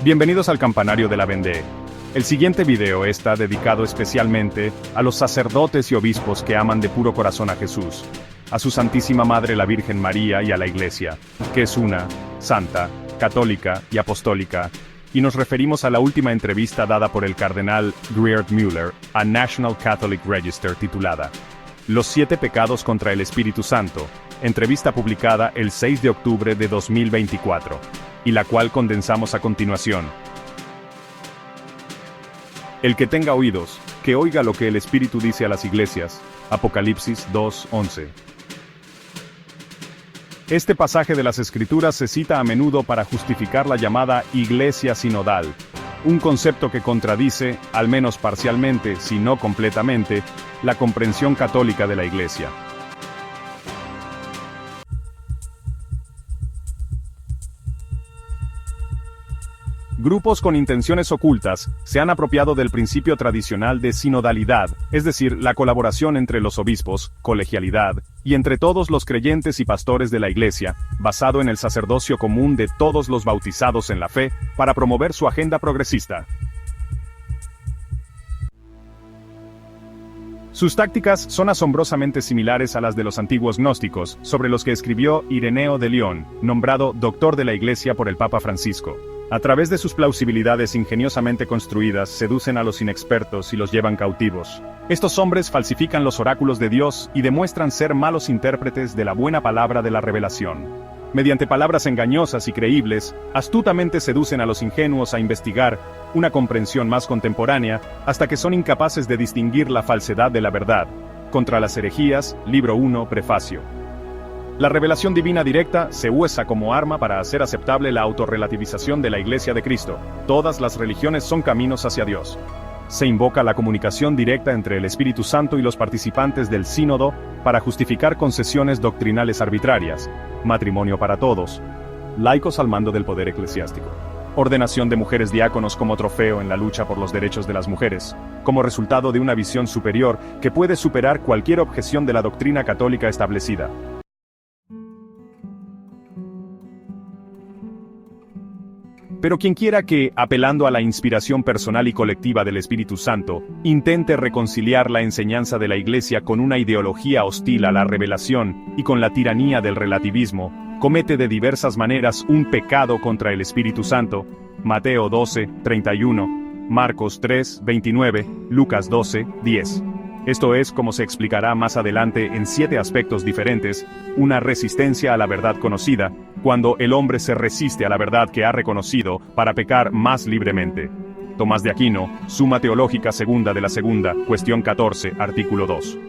Bienvenidos al campanario de la Vendée. El siguiente video está dedicado especialmente a los sacerdotes y obispos que aman de puro corazón a Jesús, a su Santísima Madre la Virgen María y a la Iglesia, que es una, santa, católica y apostólica, y nos referimos a la última entrevista dada por el cardenal Geert Müller a National Catholic Register titulada Los 7 pecados contra el Espíritu Santo, entrevista publicada el 6 de octubre de 2024, y la cual condensamos a continuación. El que tenga oídos, que oiga lo que el Espíritu dice a las iglesias. Apocalipsis 2:11. Este pasaje de las Escrituras se cita a menudo para justificar la llamada Iglesia Sinodal, un concepto que contradice, al menos parcialmente, si no completamente, la comprensión católica de la Iglesia. Grupos con intenciones ocultas se han apropiado del principio tradicional de sinodalidad, es decir, la colaboración entre los obispos, colegialidad, y entre todos los creyentes y pastores de la Iglesia, basado en el sacerdocio común de todos los bautizados en la fe, para promover su agenda progresista. Sus tácticas son asombrosamente similares a las de los antiguos gnósticos, sobre los que escribió Ireneo de León, nombrado doctor de la Iglesia por el Papa Francisco. A través de sus plausibilidades ingeniosamente construidas, seducen a los inexpertos y los llevan cautivos. Estos hombres falsifican los oráculos de Dios y demuestran ser malos intérpretes de la buena palabra de la revelación. Mediante palabras engañosas y creíbles, astutamente seducen a los ingenuos a investigar una comprensión más contemporánea, hasta que son incapaces de distinguir la falsedad de la verdad. Contra las herejías, libro 1, prefacio. La revelación divina directa se usa como arma para hacer aceptable la autorrelativización de la Iglesia de Cristo. Todas las religiones son caminos hacia Dios. Se invoca la comunicación directa entre el Espíritu Santo y los participantes del sínodo para justificar concesiones doctrinales arbitrarias, matrimonio para todos, laicos al mando del poder eclesiástico, ordenación de mujeres diáconos como trofeo en la lucha por los derechos de las mujeres, como resultado de una visión superior que puede superar cualquier objeción de la doctrina católica establecida. Pero quienquiera que, apelando a la inspiración personal y colectiva del Espíritu Santo, intente reconciliar la enseñanza de la Iglesia con una ideología hostil a la revelación y con la tiranía del relativismo, comete de diversas maneras un pecado contra el Espíritu Santo. Mateo 12:31, Marcos 3:29, Lucas 12:10. Esto es, como se explicará más adelante en 7 aspectos diferentes, una resistencia a la verdad conocida, cuando el hombre se resiste a la verdad que ha reconocido para pecar más libremente. Tomás de Aquino, Suma Teológica Segunda de la Segunda, cuestión 14, artículo 2.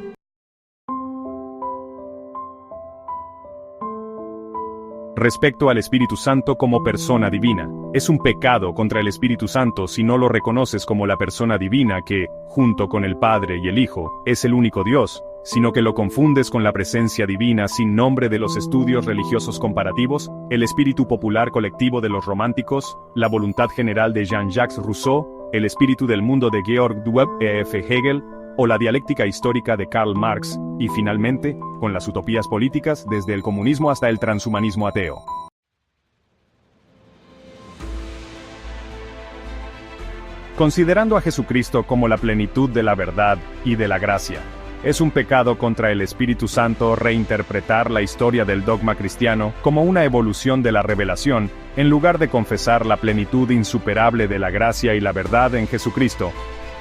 Respecto al Espíritu Santo como persona divina, es un pecado contra el Espíritu Santo si no lo reconoces como la persona divina que, junto con el Padre y el Hijo, es el único Dios, sino que lo confundes con la presencia divina sin nombre de los estudios religiosos comparativos, el espíritu popular colectivo de los románticos, la voluntad general de Jean-Jacques Rousseau, el espíritu del mundo de Georg Dweck E.F. Hegel, o la dialéctica histórica de Karl Marx, y finalmente, con las utopías políticas desde el comunismo hasta el transhumanismo ateo. Considerando a Jesucristo como la plenitud de la verdad y de la gracia, es un pecado contra el Espíritu Santo reinterpretar la historia del dogma cristiano como una evolución de la revelación, en lugar de confesar la plenitud insuperable de la gracia y la verdad en Jesucristo,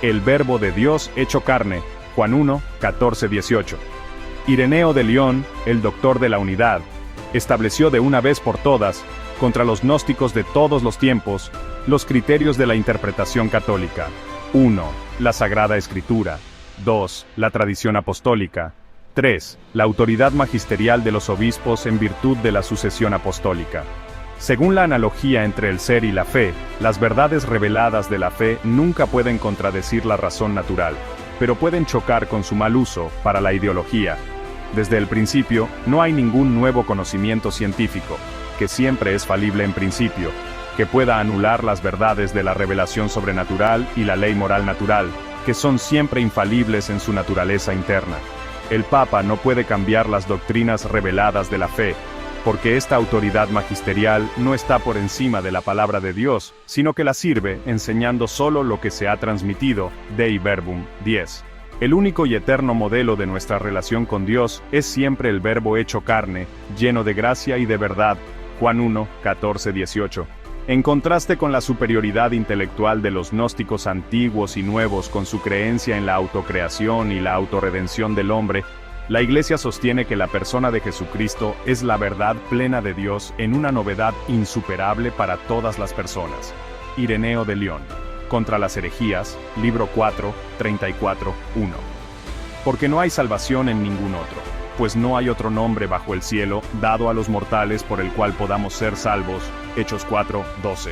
el Verbo de Dios hecho carne, Juan 1, 14-18. Ireneo de León, el doctor de la unidad, estableció de una vez por todas, contra los gnósticos de todos los tiempos, los criterios de la interpretación católica. 1. La Sagrada Escritura. 2. La tradición apostólica. 3. La autoridad magisterial de los obispos en virtud de la sucesión apostólica. Según la analogía entre el ser y la fe, las verdades reveladas de la fe nunca pueden contradecir la razón natural, pero pueden chocar con su mal uso para la ideología. Desde el principio, no hay ningún nuevo conocimiento científico, que siempre es falible en principio, que pueda anular las verdades de la revelación sobrenatural y la ley moral natural, que son siempre infalibles en su naturaleza interna. El Papa no puede cambiar las doctrinas reveladas de la fe, porque esta autoridad magisterial no está por encima de la palabra de Dios, sino que la sirve enseñando solo lo que se ha transmitido, Dei Verbum 10. El único y eterno modelo de nuestra relación con Dios es siempre el Verbo hecho carne, lleno de gracia y de verdad, Juan 1, 14, 18. En contraste con la superioridad intelectual de los gnósticos antiguos y nuevos con su creencia en la autocreación y la autorredención del hombre, la Iglesia sostiene que la persona de Jesucristo es la verdad plena de Dios en una novedad insuperable para todas las personas. Ireneo de León. Contra las herejías, libro 4, 34, 1. Porque no hay salvación en ningún otro, pues no hay otro nombre bajo el cielo dado a los mortales por el cual podamos ser salvos. Hechos 4, 12.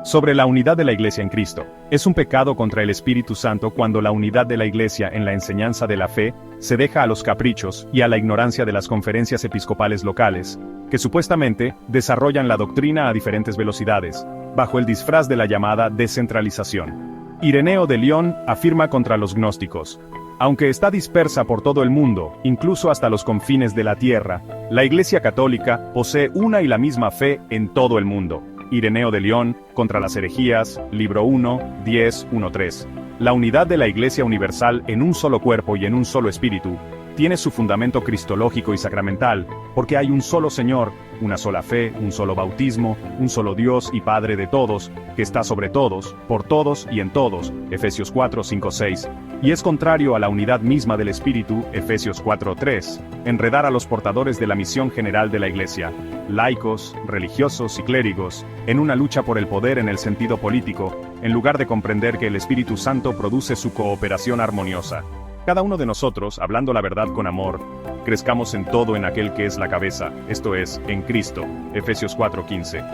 Sobre la unidad de la Iglesia en Cristo. Es un pecado contra el Espíritu Santo cuando la unidad de la Iglesia en la enseñanza de la fe se deja a los caprichos y a la ignorancia de las conferencias episcopales locales, que supuestamente desarrollan la doctrina a diferentes velocidades, bajo el disfraz de la llamada descentralización. Ireneo de León afirma contra los gnósticos: aunque está dispersa por todo el mundo, incluso hasta los confines de la tierra, la Iglesia Católica posee una y la misma fe en todo el mundo. Ireneo de León, contra las herejías, libro 1, 10, 1-3. La unidad de la Iglesia universal en un solo cuerpo y en un solo espíritu, tiene su fundamento cristológico y sacramental, porque hay un solo Señor, una sola fe, un solo bautismo, un solo Dios y Padre de todos, que está sobre todos, por todos y en todos, Efesios 4, 5, 6, y es contrario a la unidad misma del Espíritu, Efesios 4, 3, enredar a los portadores de la misión general de la Iglesia, laicos, religiosos y clérigos, en una lucha por el poder en el sentido político, en lugar de comprender que el Espíritu Santo produce su cooperación armoniosa. Cada uno de nosotros, hablando la verdad con amor, crezcamos en todo en aquel que es la cabeza, esto es, en Cristo, Efesios 4:15.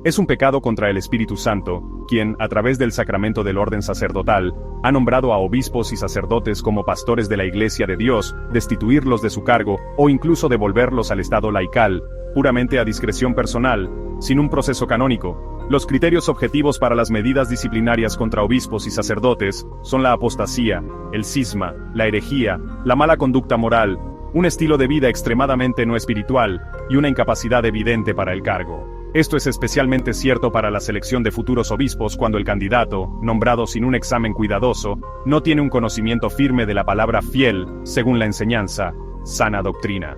Es un pecado contra el Espíritu Santo, quien, a través del sacramento del orden sacerdotal, ha nombrado a obispos y sacerdotes como pastores de la Iglesia de Dios, destituirlos de su cargo, o incluso devolverlos al estado laical, puramente a discreción personal, sin un proceso canónico. Los criterios objetivos para las medidas disciplinarias contra obispos y sacerdotes son la apostasía, el cisma, la herejía, la mala conducta moral, un estilo de vida extremadamente no espiritual, y una incapacidad evidente para el cargo. Esto es especialmente cierto para la selección de futuros obispos cuando el candidato, nombrado sin un examen cuidadoso, no tiene un conocimiento firme de la palabra fiel, según la enseñanza, sana doctrina.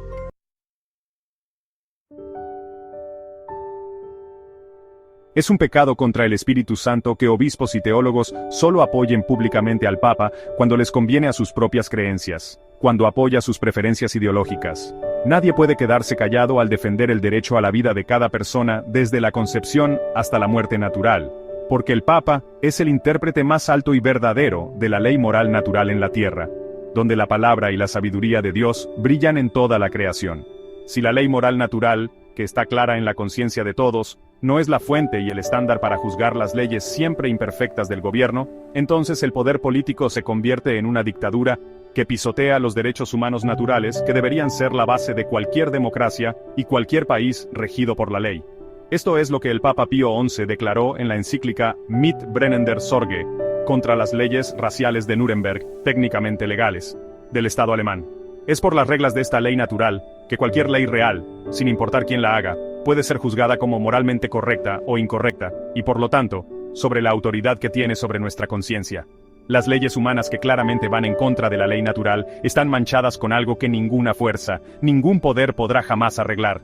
Es un pecado contra el Espíritu Santo que obispos y teólogos solo apoyen públicamente al Papa cuando les conviene a sus propias creencias, cuando apoya sus preferencias ideológicas. Nadie puede quedarse callado al defender el derecho a la vida de cada persona desde la concepción hasta la muerte natural, porque el Papa es el intérprete más alto y verdadero de la ley moral natural en la tierra, donde la palabra y la sabiduría de Dios brillan en toda la creación. Si la ley moral natural, que está clara en la conciencia de todos, no es la fuente y el estándar para juzgar las leyes siempre imperfectas del gobierno, entonces el poder político se convierte en una dictadura que pisotea los derechos humanos naturales que deberían ser la base de cualquier democracia y cualquier país regido por la ley. Esto es lo que el Papa Pío XI declaró en la encíclica Mit brennender Sorge, contra las leyes raciales de Nuremberg, técnicamente legales, del Estado alemán. Es por las reglas de esta ley natural, que cualquier ley real, sin importar quién la haga, puede ser juzgada como moralmente correcta o incorrecta, y por lo tanto, sobre la autoridad que tiene sobre nuestra conciencia. Las leyes humanas que claramente van en contra de la ley natural están manchadas con algo que ninguna fuerza, ningún poder podrá jamás arreglar.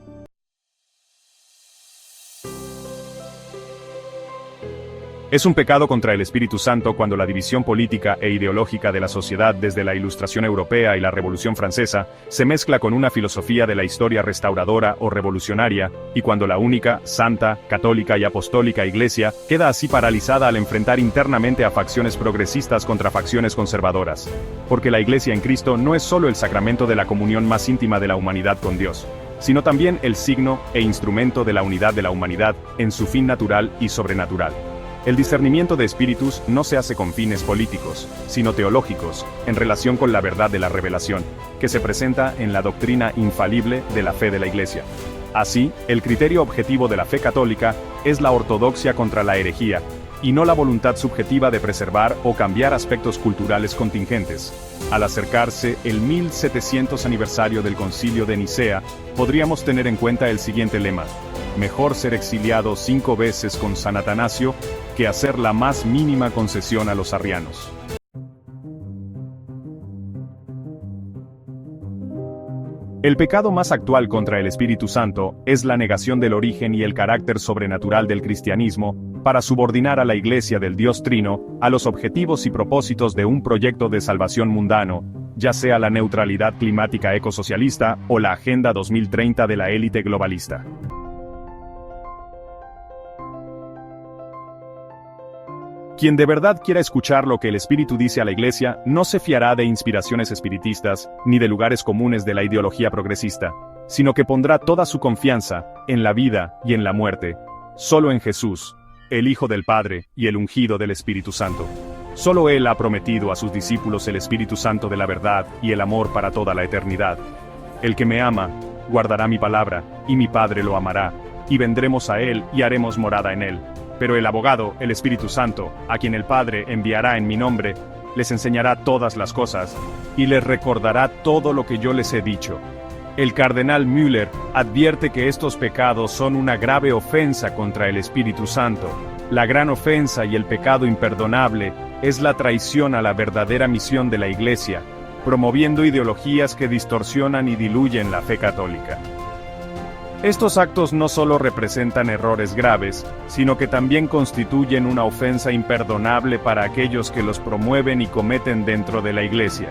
Es un pecado contra el Espíritu Santo cuando la división política e ideológica de la sociedad desde la Ilustración Europea y la Revolución Francesa se mezcla con una filosofía de la historia restauradora o revolucionaria, y cuando la única, santa, católica y apostólica Iglesia queda así paralizada al enfrentar internamente a facciones progresistas contra facciones conservadoras. Porque la Iglesia en Cristo no es solo el sacramento de la comunión más íntima de la humanidad con Dios, sino también el signo e instrumento de la unidad de la humanidad en su fin natural y sobrenatural. El discernimiento de espíritus no se hace con fines políticos, sino teológicos, en relación con la verdad de la revelación, que se presenta en la doctrina infalible de la fe de la Iglesia. Así, el criterio objetivo de la fe católica es la ortodoxia contra la herejía, y no la voluntad subjetiva de preservar o cambiar aspectos culturales contingentes. Al acercarse el 1700 aniversario del Concilio de Nicea, podríamos tener en cuenta el siguiente lema: mejor ser exiliado 5 veces con San Atanasio, que hacer la más mínima concesión a los arrianos. El pecado más actual contra el Espíritu Santo es la negación del origen y el carácter sobrenatural del cristianismo, para subordinar a la Iglesia del Dios Trino a los objetivos y propósitos de un proyecto de salvación mundano, ya sea la neutralidad climática ecosocialista o la Agenda 2030 de la élite globalista. Quien de verdad quiera escuchar lo que el Espíritu dice a la Iglesia, no se fiará de inspiraciones espiritistas, ni de lugares comunes de la ideología progresista, sino que pondrá toda su confianza, en la vida y en la muerte, solo en Jesús, el Hijo del Padre y el ungido del Espíritu Santo. Solo Él ha prometido a sus discípulos el Espíritu Santo de la verdad y el amor para toda la eternidad. El que me ama, guardará mi palabra, y mi Padre lo amará, y vendremos a Él y haremos morada en Él. Pero el abogado, el Espíritu Santo, a quien el Padre enviará en mi nombre, les enseñará todas las cosas, y les recordará todo lo que yo les he dicho. El cardenal Müller advierte que estos pecados son una grave ofensa contra el Espíritu Santo. La gran ofensa y el pecado imperdonable es la traición a la verdadera misión de la Iglesia, promoviendo ideologías que distorsionan y diluyen la fe católica. Estos actos no solo representan errores graves, sino que también constituyen una ofensa imperdonable para aquellos que los promueven y cometen dentro de la Iglesia.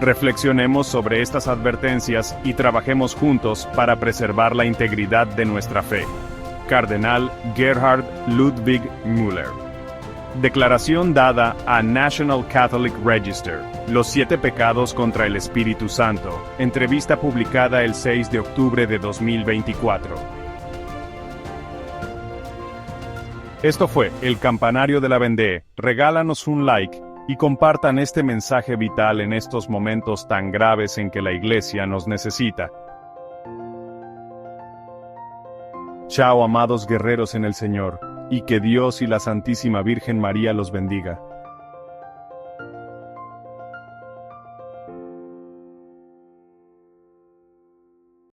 Reflexionemos sobre estas advertencias y trabajemos juntos para preservar la integridad de nuestra fe. Cardenal Gerhard Ludwig Müller. Declaración dada a National Catholic Register. Los 7 pecados contra el Espíritu Santo. Entrevista publicada el 6 de octubre de 2024. Esto fue El Campanario de la Vendée. Regálanos un like y compartan este mensaje vital en estos momentos tan graves en que la Iglesia nos necesita. Chao, amados guerreros en el Señor, y que Dios y la Santísima Virgen María los bendiga.